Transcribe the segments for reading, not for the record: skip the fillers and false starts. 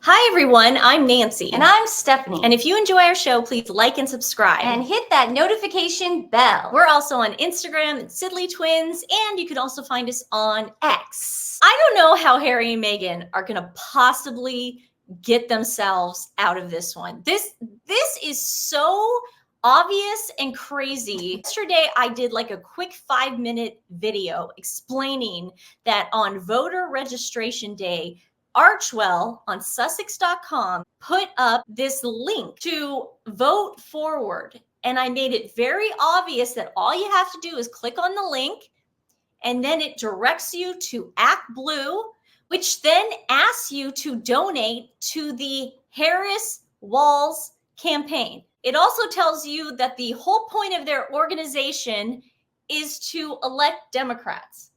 Hi everyone, I'm Nancy. And I'm Stephanie. And if you enjoy our show, please like and subscribe. And hit that notification bell. We're also on Instagram at TWiN, and you can also find us on X. I don't know how Harry and Meghan are going to possibly get themselves out of this one. This is so obvious and crazy. Yesterday, I did like a quick 5-minute video explaining that on voter registration day, Archewell on Sussexes.com put up this link to vote forward. And I made it very obvious that all you have to do is click on the link, and then it directs you to Act Blue, which then asks you to donate to the Harris Walls campaign. It also tells you that the whole point of their organization is to elect Democrats.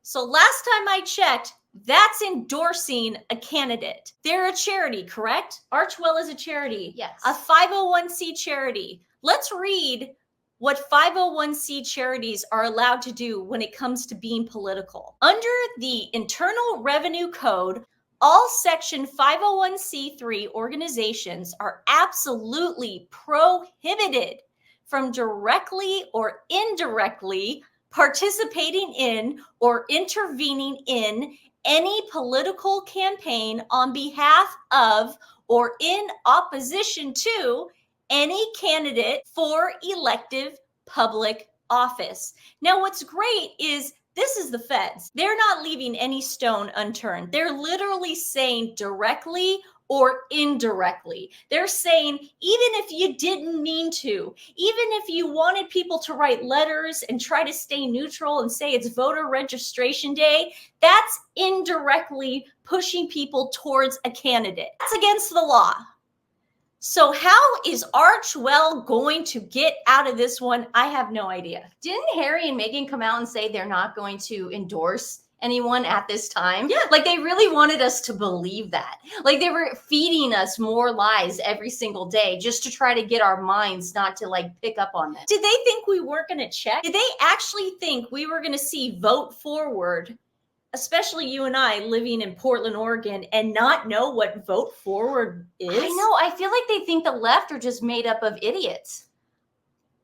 So last time I checked, that's endorsing a candidate. They're a charity, correct? Archewell is a charity. Yes. A 501c charity. Let's read what 501c charities are allowed to do when it comes to being political. Under the Internal Revenue Code, all Section 501c3 organizations are absolutely prohibited from directly or indirectly participating in or intervening in any political campaign on behalf of or in opposition to any candidate for elective public office. Now, what's great is this is the feds. They're not leaving any stone unturned. They're literally saying directly or indirectly. They're saying, even if you didn't mean to, even if you wanted people to write letters and try to stay neutral and say it's voter registration day, that's indirectly pushing people towards a candidate. That's against the law. So how is Archewell going to get out of this one? I have no idea. Didn't Harry and Meghan come out and say they're not going to endorse anyone at this time? Yeah. Like they really wanted us to believe that. Like they were feeding us more lies every single day just to try to get our minds not to like pick up on this. Did they think we weren't going to check? Did they actually think we were going to see vote forward, especially you and I living in Portland, Oregon, and not know what vote forward is? I know. I feel like they think the left are just made up of idiots.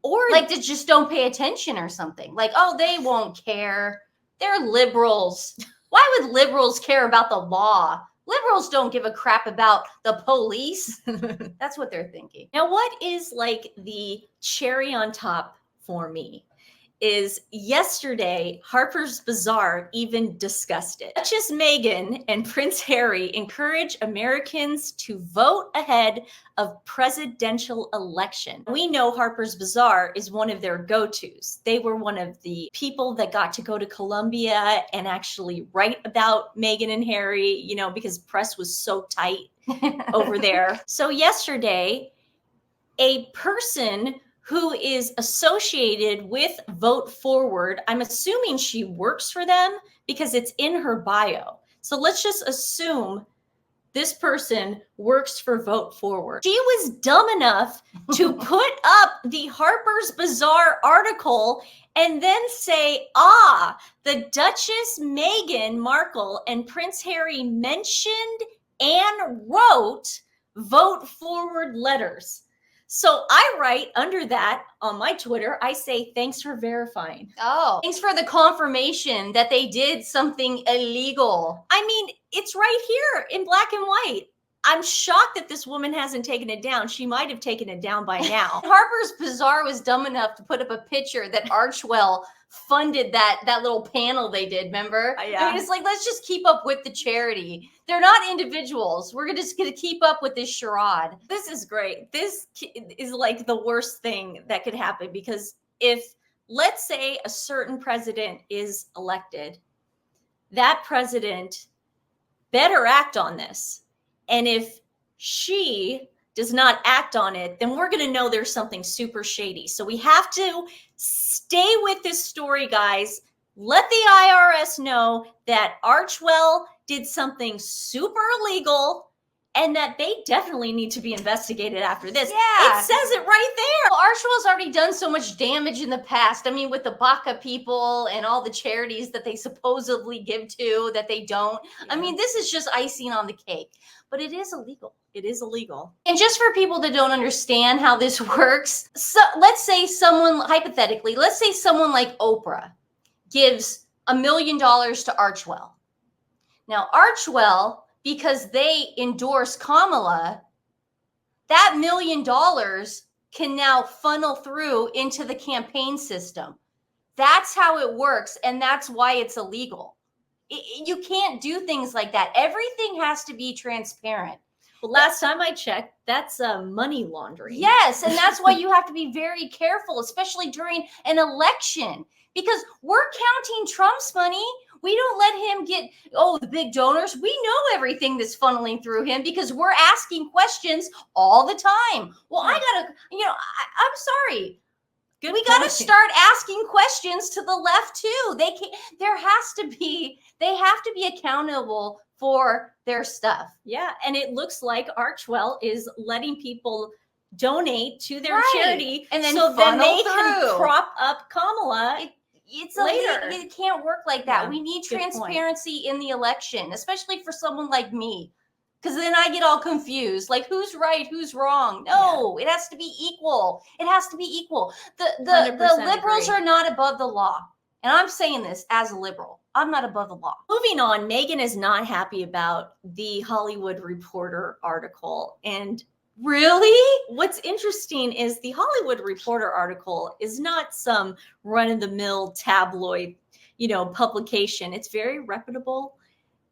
Or like they just don't pay attention or something. Like, oh, they won't care. They're liberals. Why would liberals care about the law? Liberals don't give a crap about the police. That's what they're thinking. Now, what is like the cherry on top for me is yesterday, Harper's Bazaar even discussed it. Duchess Meghan and Prince Harry encourage Americans to vote ahead of presidential election. We know Harper's Bazaar is one of their go-tos. They were one of the people that got to go to Columbia and actually write about Meghan and Harry, you know, because press was so tight over there. So yesterday, a person who is associated with Vote Forward, I'm assuming she works for them because it's in her bio. So let's just assume this person works for Vote Forward. She was dumb enough to put up the Harper's Bazaar article and then say, the Duchess Meghan Markle and Prince Harry mentioned and wrote Vote Forward letters. So I write under that on my Twitter, I say, thanks for verifying. Oh, thanks for the confirmation that they did something illegal. I mean, it's right here in black and white. I'm shocked that this woman hasn't taken it down. She might have taken it down by now. Harper's Bazaar was dumb enough to put up a picture that Archewell funded that little panel they did, remember? Yeah. I mean, it's like, let's just keep up with the charity. They're not individuals. We're just going to keep up with this charade. This is great. This is like the worst thing that could happen, because if, let's say, a certain president is elected, that president better act on this. And if she does not act on it, then we're going to know there's something super shady. So we have to stay with this story, guys. Let the IRS know that Archewell did something super illegal and that they definitely need to be investigated after this. Yeah. It says it right there. Well, Archewell's already done so much damage in the past. I mean, with the Baca people and all the charities that they supposedly give to that they don't. I mean, this is just icing on the cake, but it is illegal. It is illegal. And just for people that don't understand how this works, so let's say someone, hypothetically, let's say someone like Oprah gives $1 million to Archewell. Now, Archewell, because they endorse Kamala, that $1 million can now funnel through into the campaign system. That's how it works, and that's why it's illegal. You can't do things like that. Everything has to be transparent. Well, last time I checked, that's money laundering. Yes, and that's why you have to be very careful, especially during an election, because we're counting Trump's money. We don't let him get, the big donors. We know everything that's funneling through him because we're asking questions all the time. Well, I gotta, I'm sorry. We got to start asking questions to the left too. They have to be accountable for their stuff. Yeah, and it looks like Archewell is letting people donate to their charity, and then so then they through. can prop up Kamala. It's later. It can't work like that. Yeah, we need transparency in the election, especially for someone like me. Because then I get all confused. Like, who's right? Who's wrong? No, It has to be equal. It has to be equal. The liberals are not above the law. And I'm saying this as a liberal. I'm not above the law. Moving on, Megan is not happy about the Hollywood Reporter article. And really, what's interesting is the Hollywood Reporter article is not some run-of-the-mill tabloid, publication. It's very reputable.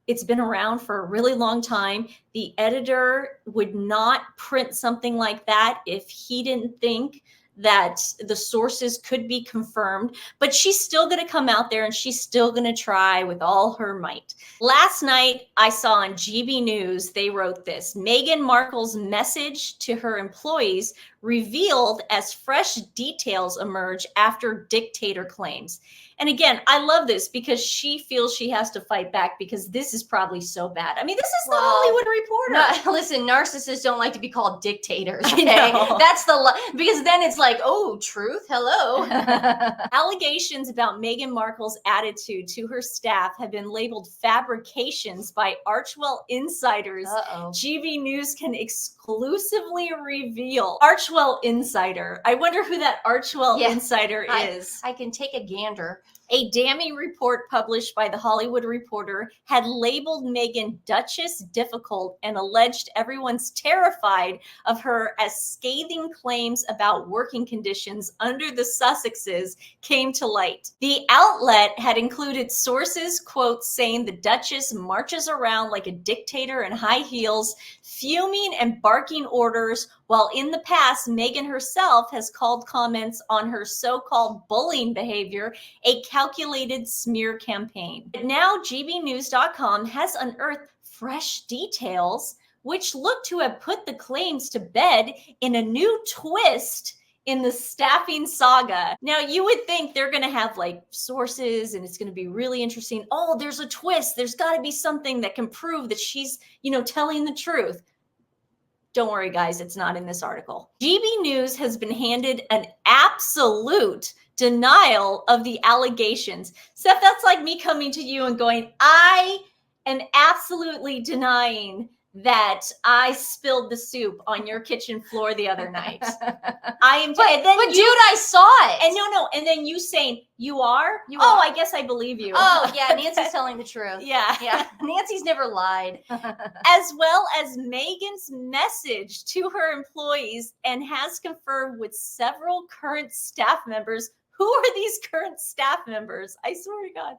It's been around for a really long time. The editor would not print something like that if he didn't think that the sources could be confirmed, but she's still going to come out there and she's still going to try with all her might. Last night, I saw on GB News, they wrote this: Meghan Markle's message to her employees revealed as fresh details emerge after dictator claims. And again, I love this because she feels she has to fight back because this is probably so bad. I mean, this is the Hollywood Reporter. No, listen, narcissists don't like to be called dictators. I Okay, know. that's because then it's like, oh, truth, hello. Allegations about Meghan Markle's attitude to her staff have been labeled fabrications by Archewell insiders. GB News can exclusively reveal. Archewell insider. I wonder who that Archewell insider is. I can take a gander. A damning report published by the Hollywood Reporter had labeled Meghan Duchess difficult and alleged everyone's terrified of her as scathing claims about working conditions under the Sussexes came to light. The outlet had included sources, quote, saying the Duchess marches around like a dictator in high heels, fuming and barking orders, while in the past, Meghan herself has called comments on her so-called bullying behavior a calculated smear campaign. But now gbnews.com has unearthed fresh details which look to have put the claims to bed in a new twist in the staffing saga. Now, you would think they're going to have like sources and it's going to be really interesting. Oh, there's a twist. There's got to be something that can prove that she's, telling the truth. Don't worry, guys. It's not in this article. GB News has been handed an absolute denial of the allegations. Seth, that's like me coming to you and going, I am absolutely denying that I spilled the soup on your kitchen floor the other night. I am. But I saw it. And no. And then you saying, you are? I guess I believe you. Oh, yeah. Nancy's telling the truth. Yeah. Nancy's never lied. As well as Meghan's message to her employees, and has confirmed with several current staff members. Who are these current staff members? I swear to God,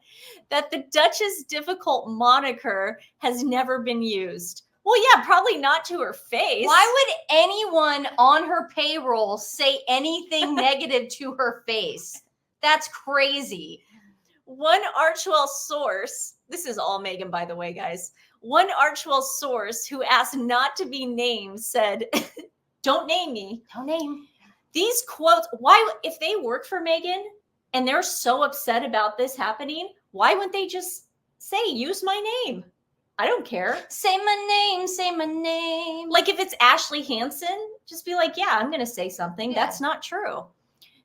that the Duchess difficult moniker has never been used. Well, yeah, probably not to her face. Why would anyone on her payroll say anything negative to her face? That's crazy. One Archewell source, this is all Meghan, by the way, guys. One Archewell source who asked not to be named said, don't name me. Don't name. These quotes, if they work for Meghan and they're so upset about this happening, why wouldn't they just say, use my name? I don't care. Say my name, say my name. Like if it's Ashley Hansen, just be like, yeah, I'm going to say something. Yeah. That's not true.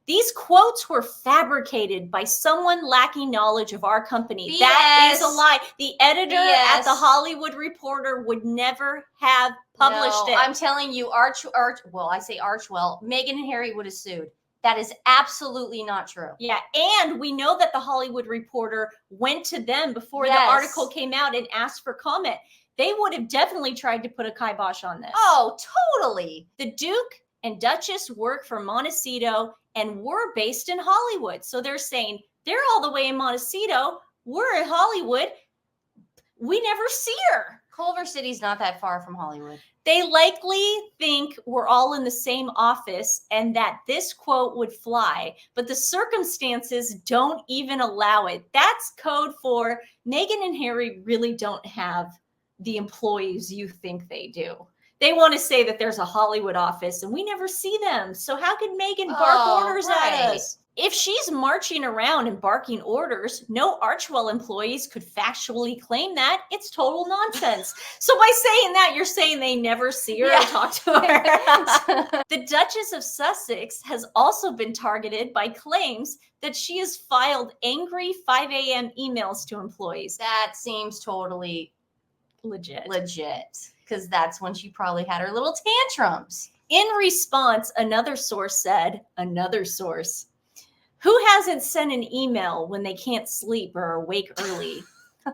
These quotes were fabricated by someone lacking knowledge of our company. BS. That is a lie. The editor at the BS. Hollywood Reporter would never have published it. I'm telling you, I say Archewell, Meghan and Harry would have sued. That is absolutely not true. Yeah, and we know that the Hollywood Reporter went to them before the Yes. article came out and asked for comment. They would have definitely tried to put a kibosh on this. Oh, totally. The Duke and Duchess work for Montecito and we're based in Hollywood. So they're saying they're all the way in Montecito. We're in Hollywood. We never see her. Culver City's not that far from Hollywood. They likely think we're all in the same office and that this quote would fly, but the circumstances don't even allow it. That's code for Meghan and Harry really don't have the employees you think they do. They want to say that there's a Hollywood office and we never see them. So how could Meghan bark orders at us? If she's marching around and barking orders, no Archewell employees could factually claim that. It's total nonsense. So by saying that, you're saying they never see her or talk to her. The Duchess of Sussex has also been targeted by claims that she has filed angry 5 a.m. emails to employees. That seems totally legit. Because that's when she probably had her little tantrums. In response, another source said, who hasn't sent an email when they can't sleep or are awake early?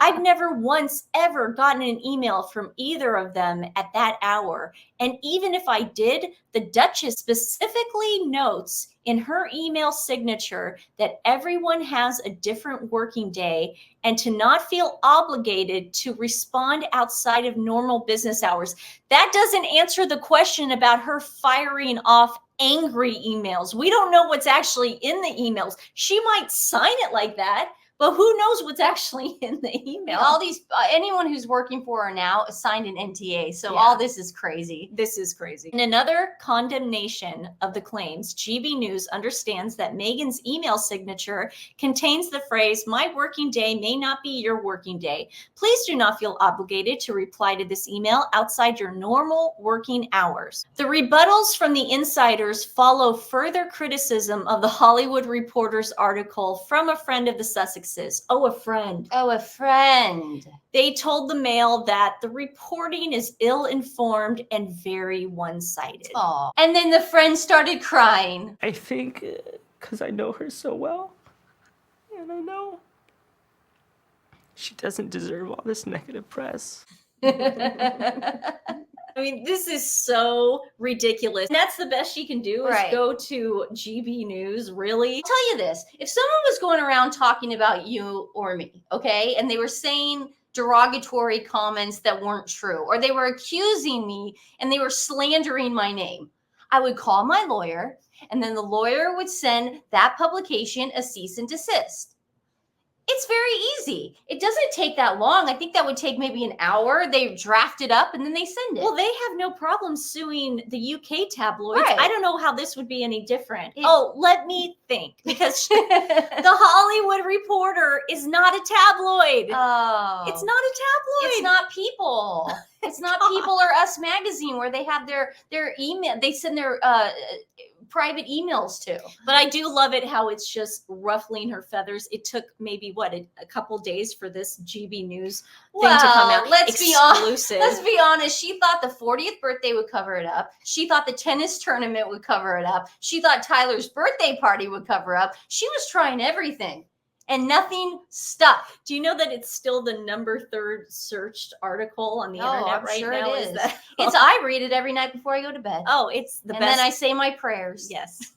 I've never once ever gotten an email from either of them at that hour. And even if I did, the Duchess specifically notes in her email signature that everyone has a different working day and to not feel obligated to respond outside of normal business hours. That doesn't answer the question about her firing off angry emails. We don't know what's actually in the emails. She might sign it like that, but who knows what's actually in the email? All these, anyone who's working for her now signed an NTA. So all this is crazy. This is crazy. In another condemnation of the claims, GB News understands that Meghan's email signature contains the phrase, my working day may not be your working day. Please do not feel obligated to reply to this email outside your normal working hours. The rebuttals from the insiders follow further criticism of the Hollywood Reporter's article from a friend of the Sussexes. Oh, a friend. Oh, a friend. They told the Mail that the reporting is ill-informed and very one-sided. Oh. And then the friend started crying. I think because I know her so well, and I know she doesn't deserve all this negative press. I mean, this is so ridiculous. And that's the best she can do is go to GB News, really. I'll tell you this. If someone was going around talking about you or me, okay, and they were saying derogatory comments that weren't true, or they were accusing me and they were slandering my name, I would call my lawyer, and then the lawyer would send that publication a cease and desist. It's very easy. It doesn't take that long. I think that would take maybe an hour. They draft it up and then they send it. Well, they have no problem suing the UK tabloids. I don't know how this would be any different. Let me think. Because the Hollywood Reporter is not a tabloid. Oh. It's not a tabloid. It's not People. It's not People or Us Magazine where they have their email. They send their private emails to. But I do love it how it's just ruffling her feathers. It took maybe a couple days for this GB News thing to come out. Let's be honest. She thought the 40th birthday would cover it up. She thought the tennis tournament would cover it up. She thought Tyler's birthday party would cover up. She was trying everything. And nothing stuck. Do you know that it's still the number 3rd searched article on the internet right now? It is. I read it every night before I go to bed. Oh, it's the best. And then I say my prayers. Yes.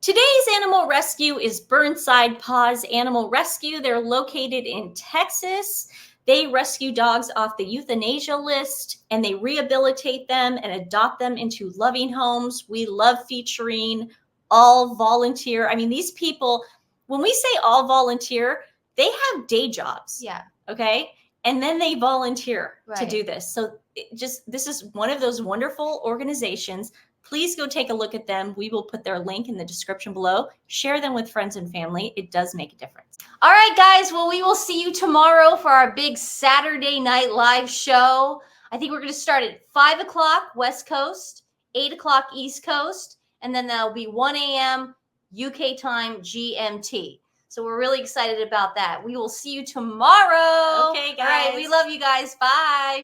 Today's animal rescue is Burnside Paws Animal Rescue. They're located in Texas. They rescue dogs off the euthanasia list and they rehabilitate them and adopt them into loving homes. We love featuring all volunteer. I mean, these people, when we say all volunteer, they have day jobs. Yeah. Okay. And then they volunteer to do this. So this is one of those wonderful organizations Please go take a look at them. We will put their link in the description below. Share them with friends and family. It does make a difference. All right, guys. Well, we will see you tomorrow for our big Saturday Night Live show. I think we're going to start at 5 o'clock West Coast, 8 o'clock East Coast, and then that'll be 1 a.m. UK time GMT. So we're really excited about that. We will see you tomorrow. Okay, All right, guys. we love you guys. Bye.